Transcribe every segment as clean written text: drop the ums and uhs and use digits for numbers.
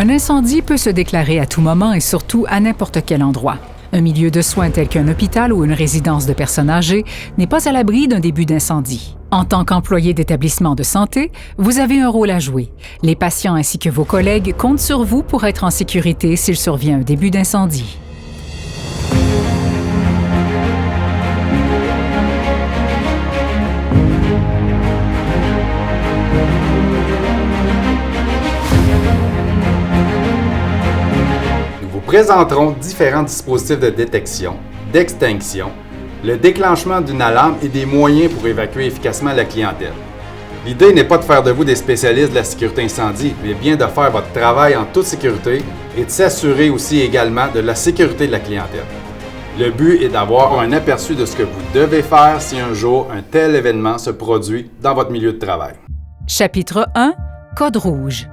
Un incendie peut se déclarer à tout moment et surtout à n'importe quel endroit. Un milieu de soins tel qu'un hôpital ou une résidence de personnes âgées n'est pas à l'abri d'un début d'incendie. En tant qu'employé d'établissement de santé, vous avez un rôle à jouer. Les patients ainsi que vos collègues comptent sur vous pour être en sécurité s'il survient un début d'incendie. Nous présenterons différents dispositifs de détection, d'extinction, le déclenchement d'une alarme et des moyens pour évacuer efficacement la clientèle. L'idée n'est pas de faire de vous des spécialistes de la sécurité incendie, mais bien de faire votre travail en toute sécurité et de s'assurer aussi également de la sécurité de la clientèle. Le but est d'avoir un aperçu de ce que vous devez faire si un jour un tel événement se produit dans votre milieu de travail. Chapitre 1. Code rouge.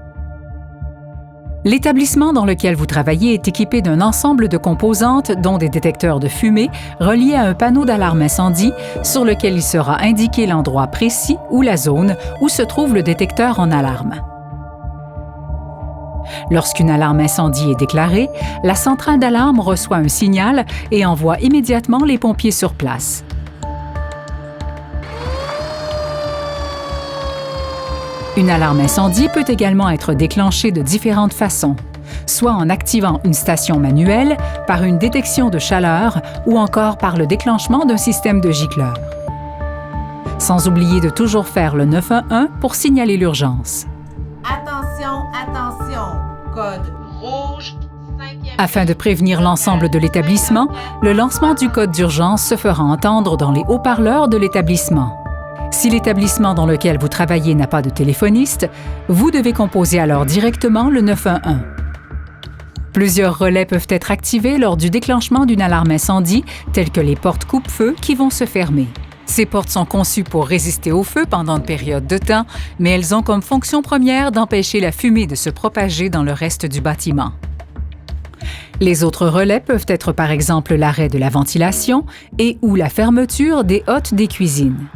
L'établissement dans lequel vous travaillez est équipé d'un ensemble de composantes, dont des détecteurs de fumée, reliés à un panneau d'alarme incendie sur lequel il sera indiqué l'endroit précis ou la zone où se trouve le détecteur en alarme. Lorsqu'une alarme incendie est déclarée, la centrale d'alarme reçoit un signal et envoie immédiatement les pompiers sur place. Une alarme incendie peut également être déclenchée de différentes façons, soit en activant une station manuelle, par une détection de chaleur ou encore par le déclenchement d'un système de gicleur. Sans oublier de toujours faire le 911 pour signaler l'urgence. Attention, attention! Code rouge, 5e... Afin de prévenir l'ensemble de l'établissement, le lancement du code d'urgence se fera entendre dans les haut-parleurs de l'établissement. Si l'établissement dans lequel vous travaillez n'a pas de téléphoniste, vous devez composer alors directement le 911. Plusieurs relais peuvent être activés lors du déclenchement d'une alarme incendie, telles que les portes coupe-feu qui vont se fermer. Ces portes sont conçues pour résister au feu pendant une période de temps, mais elles ont comme fonction première d'empêcher la fumée de se propager dans le reste du bâtiment. Les autres relais peuvent être par exemple l'arrêt de la ventilation et ou la fermeture des hottes des cuisines.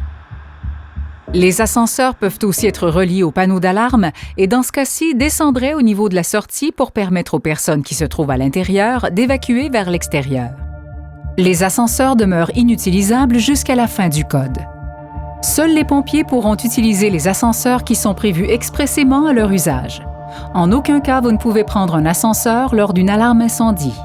Les ascenseurs peuvent aussi être reliés au panneau d'alarme et dans ce cas-ci, descendraient au niveau de la sortie pour permettre aux personnes qui se trouvent à l'intérieur d'évacuer vers l'extérieur. Les ascenseurs demeurent inutilisables jusqu'à la fin du code. Seuls les pompiers pourront utiliser les ascenseurs qui sont prévus expressément à leur usage. En aucun cas, vous ne pouvez prendre un ascenseur lors d'une alarme incendie.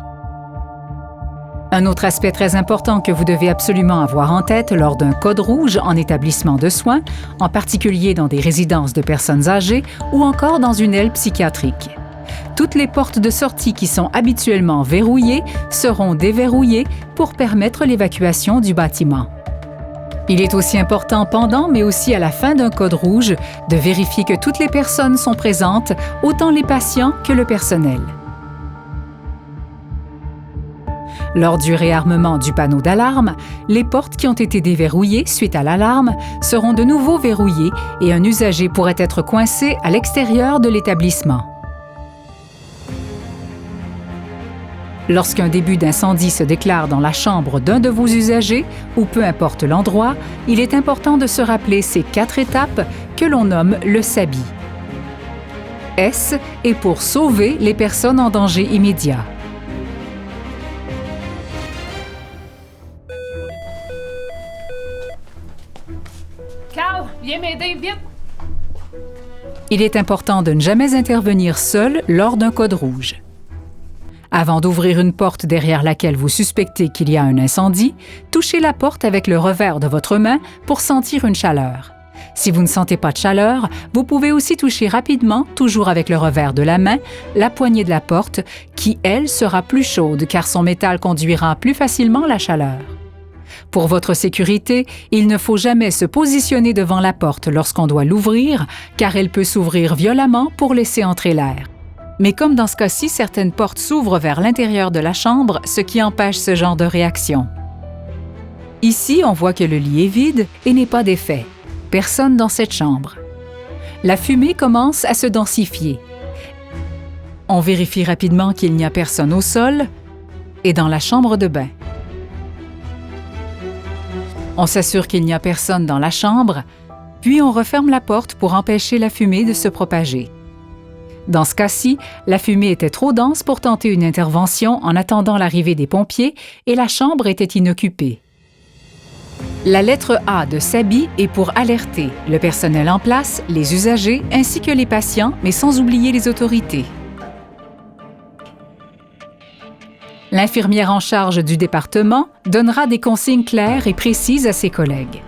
Un autre aspect très important que vous devez absolument avoir en tête lors d'un code rouge en établissement de soins, en particulier dans des résidences de personnes âgées ou encore dans une aile psychiatrique. Toutes les portes de sortie qui sont habituellement verrouillées seront déverrouillées pour permettre l'évacuation du bâtiment. Il est aussi important pendant, mais aussi à la fin d'un code rouge, de vérifier que toutes les personnes sont présentes, autant les patients que le personnel. Lors du réarmement du panneau d'alarme, les portes qui ont été déverrouillées suite à l'alarme seront de nouveau verrouillées et un usager pourrait être coincé à l'extérieur de l'établissement. Lorsqu'un début d'incendie se déclare dans la chambre d'un de vos usagers, ou peu importe l'endroit, il est important de se rappeler ces 4 étapes que l'on nomme le SABI. S est pour sauver les personnes en danger immédiat. Carl, viens m'aider, vite! Il est important de ne jamais intervenir seul lors d'un code rouge. Avant d'ouvrir une porte derrière laquelle vous suspectez qu'il y a un incendie, touchez la porte avec le revers de votre main pour sentir une chaleur. Si vous ne sentez pas de chaleur, vous pouvez aussi toucher rapidement, toujours avec le revers de la main, la poignée de la porte qui, elle, sera plus chaude car son métal conduira plus facilement la chaleur. Pour votre sécurité, il ne faut jamais se positionner devant la porte lorsqu'on doit l'ouvrir, car elle peut s'ouvrir violemment pour laisser entrer l'air. Mais comme dans ce cas-ci, certaines portes s'ouvrent vers l'intérieur de la chambre, ce qui empêche ce genre de réaction. Ici, on voit que le lit est vide et n'est pas défait. Personne dans cette chambre. La fumée commence à se densifier. On vérifie rapidement qu'il n'y a personne au sol et dans la chambre de bain. On s'assure qu'il n'y a personne dans la chambre, puis on referme la porte pour empêcher la fumée de se propager. Dans ce cas-ci, la fumée était trop dense pour tenter une intervention en attendant l'arrivée des pompiers et la chambre était inoccupée. La lettre A de SABI est pour alerter le personnel en place, les usagers ainsi que les patients, mais sans oublier les autorités. L'infirmière en charge du département donnera des consignes claires et précises à ses collègues.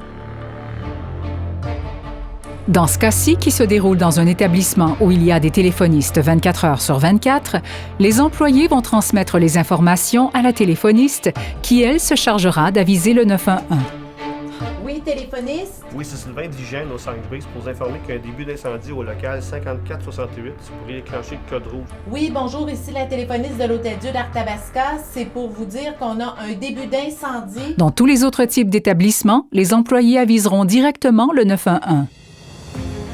Dans ce cas-ci, qui se déroule dans un établissement où il y a des téléphonistes 24 heures sur 24, les employés vont transmettre les informations à la téléphoniste qui, elle, se chargera d'aviser le 911. Oui, téléphoniste? Oui, c'est Sylvain d'Hygiène au 5B. C'est pour vous informer qu'il y a un début d'incendie au local 5468. C'est pour déclencher le code rouge. Oui, bonjour, ici la téléphoniste de l'Hôtel-Dieu d'Arthabasca. C'est pour vous dire qu'on a un début d'incendie. Dans tous les autres types d'établissements, les employés aviseront directement le 911.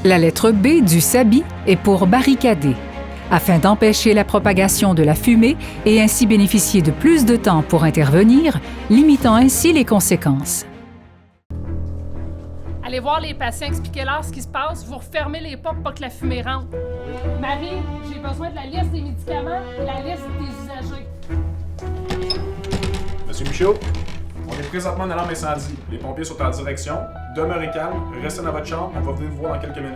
La lettre B du SABI est pour barricader, afin d'empêcher la propagation de la fumée et ainsi bénéficier de plus de temps pour intervenir, limitant ainsi les conséquences. Allez voir les patients, expliquez-leur ce qui se passe. Vous refermez les portes pour que la fumée rentre. Marie, j'ai besoin de la liste des médicaments et la liste des usagers. Monsieur Michaud, on est présentement en alarme incendie. Les pompiers sont en direction. Demeurez calme, restez dans votre chambre, on va venir vous voir dans quelques minutes.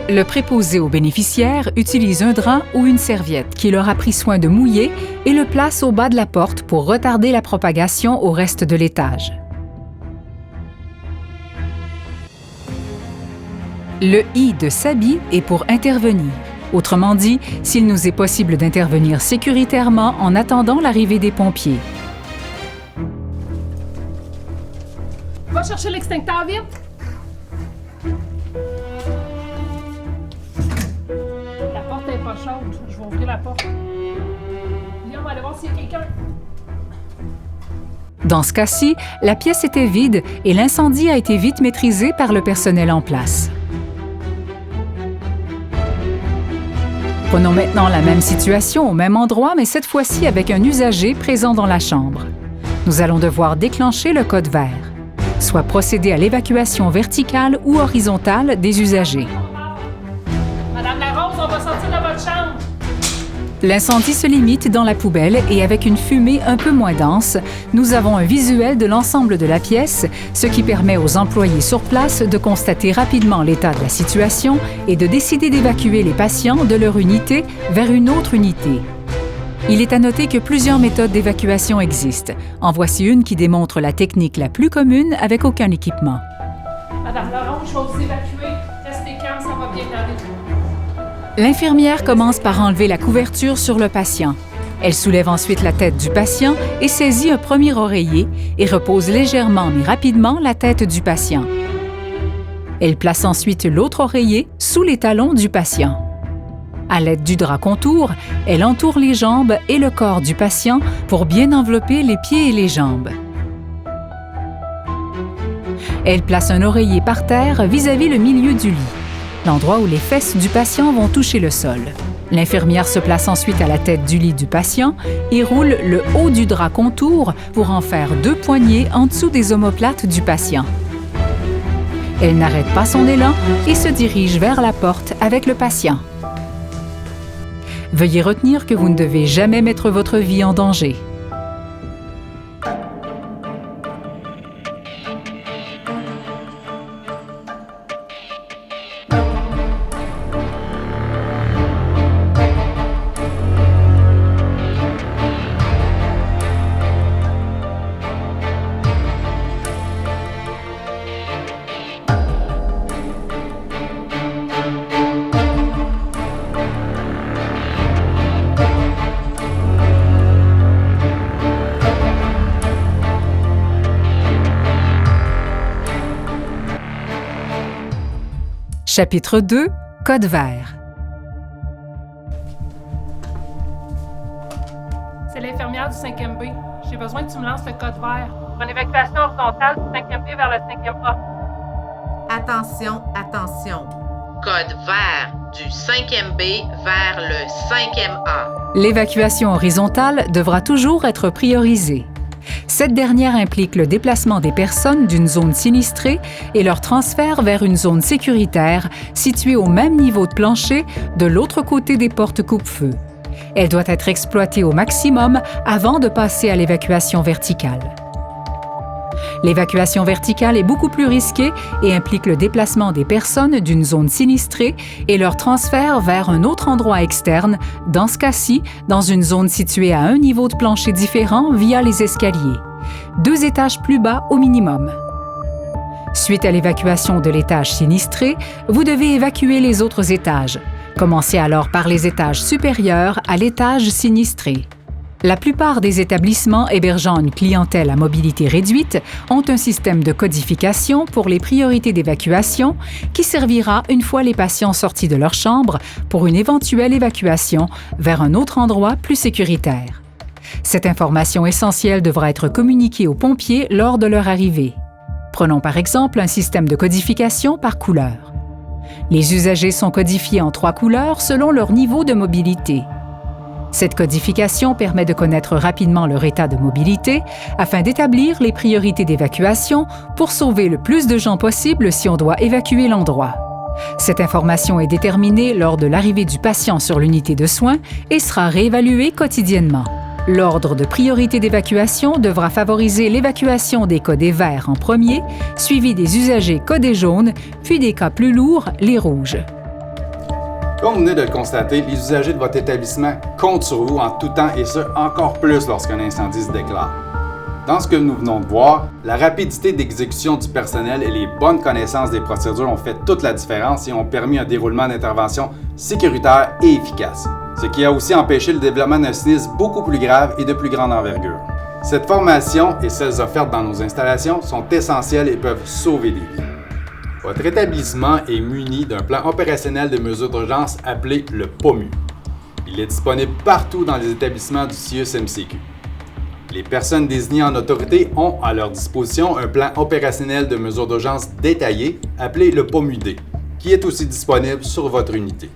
Le préposé aux bénéficiaires utilise un drap ou une serviette qu'il aura pris soin de mouiller et le place au bas de la porte pour retarder la propagation au reste de l'étage. Le I de SABI est pour intervenir. Autrement dit, s'il nous est possible d'intervenir sécuritairement en attendant l'arrivée des pompiers. Va chercher l'extincteur vite. La porte n'est pas chaude. Je vais ouvrir la porte. Viens, on va aller voir s'il y a quelqu'un. Dans ce cas-ci, la pièce était vide et l'incendie a été vite maîtrisé par le personnel en place. Prenons maintenant la même situation au même endroit, mais cette fois-ci avec un usager présent dans la chambre. Nous allons devoir déclencher le code vert, soit procéder à l'évacuation verticale ou horizontale des usagers. Madame Larose, on va sortir de votre chambre. L'incendie se limite dans la poubelle et avec une fumée un peu moins dense, nous avons un visuel de l'ensemble de la pièce, ce qui permet aux employés sur place de constater rapidement l'état de la situation et de décider d'évacuer les patients de leur unité vers une autre unité. Il est à noter que plusieurs méthodes d'évacuation existent. En voici une qui démontre la technique la plus commune avec aucun équipement. Madame Larose, je vais vous évacuer. Restez calme, ça va bien aller. L'infirmière commence par enlever la couverture sur le patient. Elle soulève ensuite la tête du patient et saisit un premier oreiller et repose légèrement mais rapidement la tête du patient. Elle place ensuite l'autre oreiller sous les talons du patient. À l'aide du drap contour, elle entoure les jambes et le corps du patient pour bien envelopper les pieds et les jambes. Elle place un oreiller par terre vis-à-vis le milieu du lit, l'endroit où les fesses du patient vont toucher le sol. L'infirmière se place ensuite à la tête du lit du patient et roule le haut du drap contour pour en faire 2 poignées en dessous des omoplates du patient. Elle n'arrête pas son élan et se dirige vers la porte avec le patient. Veuillez retenir que vous ne devez jamais mettre votre vie en danger. Chapitre 2, Code vert. C'est l'infirmière du 5e B. J'ai besoin que tu me lances le code vert. Pour une évacuation horizontale du 5e B vers le 5e A. Attention, attention. Code vert du 5e B vers le 5e A. L'évacuation horizontale devra toujours être priorisée. Cette dernière implique le déplacement des personnes d'une zone sinistrée et leur transfert vers une zone sécuritaire située au même niveau de plancher de l'autre côté des portes coupe-feu. Elle doit être exploitée au maximum avant de passer à l'évacuation verticale. L'évacuation verticale est beaucoup plus risquée et implique le déplacement des personnes d'une zone sinistrée et leur transfert vers un autre endroit externe, dans ce cas-ci, dans une zone située à un niveau de plancher différent via les escaliers, 2 étages plus bas au minimum. Suite à l'évacuation de l'étage sinistré, vous devez évacuer les autres étages. Commencez alors par les étages supérieurs à l'étage sinistré. La plupart des établissements hébergeant une clientèle à mobilité réduite ont un système de codification pour les priorités d'évacuation qui servira une fois les patients sortis de leur chambre pour une éventuelle évacuation vers un autre endroit plus sécuritaire. Cette information essentielle devra être communiquée aux pompiers lors de leur arrivée. Prenons par exemple un système de codification par couleur. Les usagers sont codifiés en 3 couleurs selon leur niveau de mobilité. Cette codification permet de connaître rapidement leur état de mobilité afin d'établir les priorités d'évacuation pour sauver le plus de gens possible si on doit évacuer l'endroit. Cette information est déterminée lors de l'arrivée du patient sur l'unité de soins et sera réévaluée quotidiennement. L'ordre de priorité d'évacuation devra favoriser l'évacuation des codés verts en premier, suivi des usagers codés jaunes, puis des cas plus lourds, les rouges. Comme vous venez de le constater, les usagers de votre établissement comptent sur vous en tout temps et ce, encore plus lorsqu'un incendie se déclare. Dans ce que nous venons de voir, la rapidité d'exécution du personnel et les bonnes connaissances des procédures ont fait toute la différence et ont permis un déroulement d'intervention sécuritaire et efficace, ce qui a aussi empêché le développement d'un sinistre beaucoup plus grave et de plus grande envergure. Cette formation et celles offertes dans nos installations sont essentielles et peuvent sauver des vies. Votre établissement est muni d'un plan opérationnel de mesures d'urgence appelé le POMU. Il est disponible partout dans les établissements du CIUS-MCQ. Les personnes désignées en autorité ont à leur disposition un plan opérationnel de mesures d'urgence détaillé appelé le POMUD, qui est aussi disponible sur votre unité.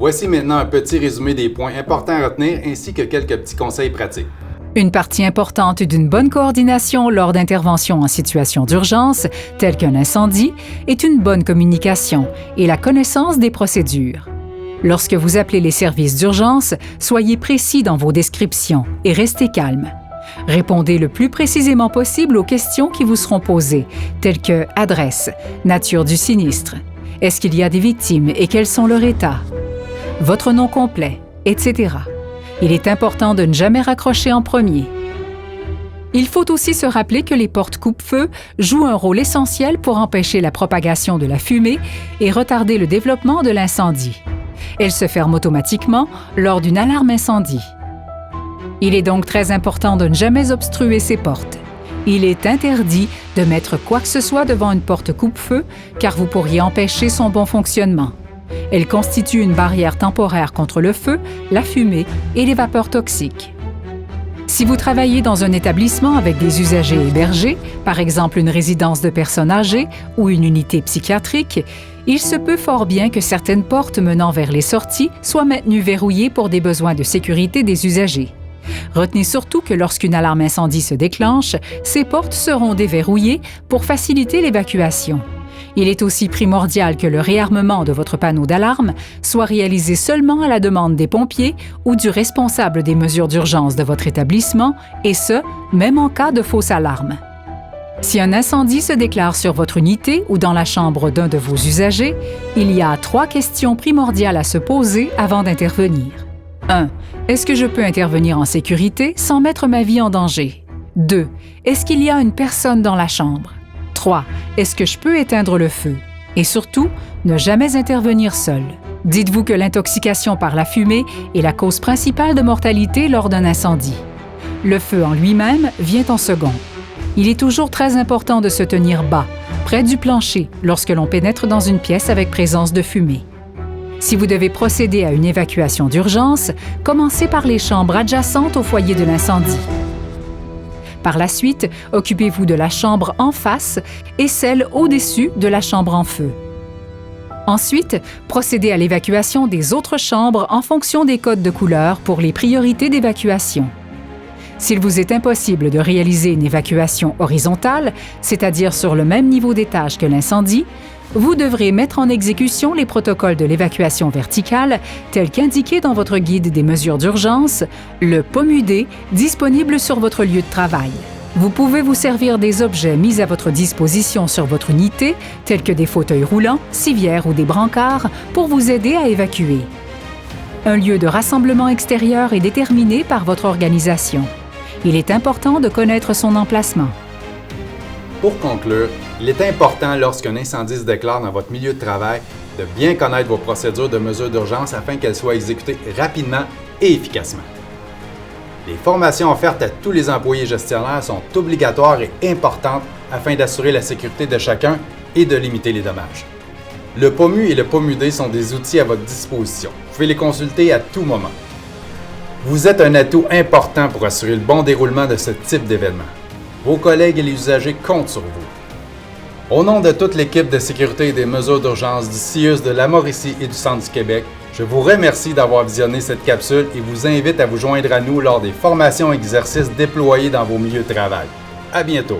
Voici maintenant un petit résumé des points importants à retenir ainsi que quelques petits conseils pratiques. Une partie importante d'une bonne coordination lors d'interventions en situation d'urgence, telle qu'un incendie, est une bonne communication et la connaissance des procédures. Lorsque vous appelez les services d'urgence, soyez précis dans vos descriptions et restez calme. Répondez le plus précisément possible aux questions qui vous seront posées, telles que adresse, nature du sinistre, est-ce qu'il y a des victimes et quels sont leur état, votre nom complet, etc. Il est important de ne jamais raccrocher en premier. Il faut aussi se rappeler que les portes coupe-feu jouent un rôle essentiel pour empêcher la propagation de la fumée et retarder le développement de l'incendie. Elles se ferment automatiquement lors d'une alarme incendie. Il est donc très important de ne jamais obstruer ces portes. Il est interdit de mettre quoi que ce soit devant une porte coupe-feu car vous pourriez empêcher son bon fonctionnement. Elle constitue une barrière temporaire contre le feu, la fumée et les vapeurs toxiques. Si vous travaillez dans un établissement avec des usagers hébergés, par exemple une résidence de personnes âgées ou une unité psychiatrique, il se peut fort bien que certaines portes menant vers les sorties soient maintenues verrouillées pour des besoins de sécurité des usagers. Retenez surtout que lorsqu'une alarme incendie se déclenche, ces portes seront déverrouillées pour faciliter l'évacuation. Il est aussi primordial que le réarmement de votre panneau d'alarme soit réalisé seulement à la demande des pompiers ou du responsable des mesures d'urgence de votre établissement, et ce, même en cas de fausse alarme. Si un incendie se déclare sur votre unité ou dans la chambre d'un de vos usagers, il y a 3 questions primordiales à se poser avant d'intervenir. 1. Est-ce que je peux intervenir en sécurité sans mettre ma vie en danger? 2. Est-ce qu'il y a une personne dans la chambre? 3. Est-ce que je peux éteindre le feu? Et surtout, ne jamais intervenir seul. Dites-vous que l'intoxication par la fumée est la cause principale de mortalité lors d'un incendie. Le feu en lui-même vient en second. Il est toujours très important de se tenir bas, près du plancher, lorsque l'on pénètre dans une pièce avec présence de fumée. Si vous devez procéder à une évacuation d'urgence, commencez par les chambres adjacentes au foyer de l'incendie. Par la suite, occupez-vous de la chambre en face et celle au-dessus de la chambre en feu. Ensuite, procédez à l'évacuation des autres chambres en fonction des codes de couleur pour les priorités d'évacuation. S'il vous est impossible de réaliser une évacuation horizontale, c'est-à-dire sur le même niveau d'étage que l'incendie, vous devrez mettre en exécution les protocoles de l'évacuation verticale tels qu'indiqués dans votre guide des mesures d'urgence, le POMUD, disponible sur votre lieu de travail. Vous pouvez vous servir des objets mis à votre disposition sur votre unité, tels que des fauteuils roulants, civières ou des brancards, pour vous aider à évacuer. Un lieu de rassemblement extérieur est déterminé par votre organisation. Il est important de connaître son emplacement. Pour conclure, il est important lorsqu'un incendie se déclare dans votre milieu de travail de bien connaître vos procédures de mesures d'urgence afin qu'elles soient exécutées rapidement et efficacement. Les formations offertes à tous les employés gestionnaires sont obligatoires et importantes afin d'assurer la sécurité de chacun et de limiter les dommages. Le POMU et le POMUD sont des outils à votre disposition. Vous pouvez les consulter à tout moment. Vous êtes un atout important pour assurer le bon déroulement de ce type d'événement. Vos collègues et les usagers comptent sur vous. Au nom de toute l'équipe de sécurité et des mesures d'urgence du CIUS de la Mauricie et du Centre du Québec, je vous remercie d'avoir visionné cette capsule et vous invite à vous joindre à nous lors des formations et exercices déployés dans vos milieux de travail. À bientôt!